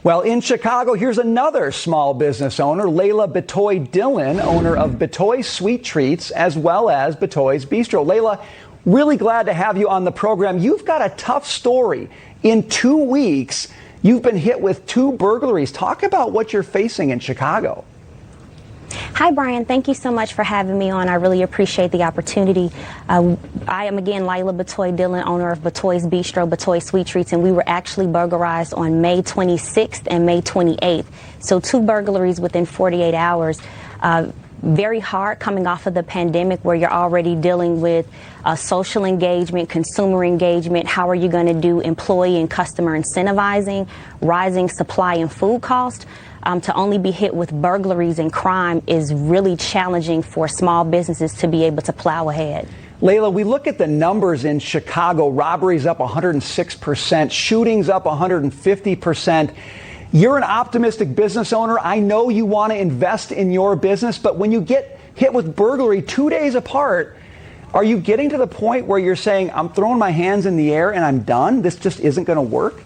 Well, in Chicago, here's another small business owner, Layla Batoy Dillon, owner of Batoy's Sweet Treats, as well as Batoy's Bistro. Layla, really glad to have you on the program. You've got a tough story. In 2 weeks, you've been hit with 2 burglaries. Talk about what you're facing in Chicago. Hi, Brian. Thank you so much for having me on. I really appreciate the opportunity. I am, again, Layla Batoy Dillon, owner of Batoy's Bistro, Batoy's Sweet Treats, and we were actually burglarized on May 26th and May 28th. So 2 burglaries within 48 hours. Very hard coming off of the pandemic where you're already dealing with social engagement, consumer engagement. How are you going to do employee and customer incentivizing, rising supply and food cost? To only be hit with burglaries and crime is really challenging for small businesses to be able to plow ahead. Layla, we look at the numbers in Chicago. Robberies up 106%, shootings up 150%. You're an optimistic business owner. I know you want to invest in your business, but when you get hit with burglary 2 days apart, are you getting to the point where you're saying, I'm throwing my hands in the air and I'm done? This just isn't going to work?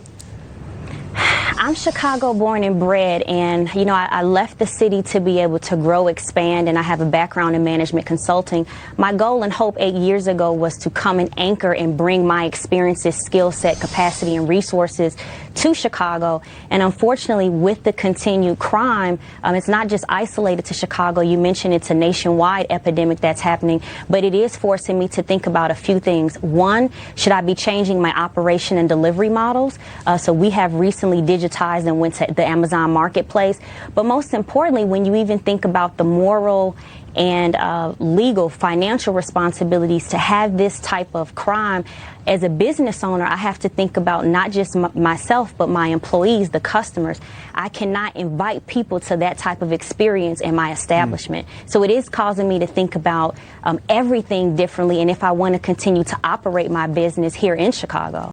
I'm Chicago born and bred, and I left the city to be able to grow, expand, and I have a background in management consulting. My goal and hope 8 years ago was to come and anchor and bring my experiences, skill set, capacity, and resources to Chicago. And unfortunately, with the continued crime, it's not just isolated to Chicago. You mentioned it's a nationwide epidemic that's happening, but it is forcing me to think about a few things. One, should I be changing my operation and delivery models? So we have recently digitized and went to the Amazon marketplace. But most importantly, when you even think about the moral and legal financial responsibilities to have this type of crime, as a business owner, I have to think about not just myself, but my employees, the customers. I cannot invite people to that type of experience in my establishment. So it is causing me to think about everything differently, and if I want to continue to operate my business here in Chicago.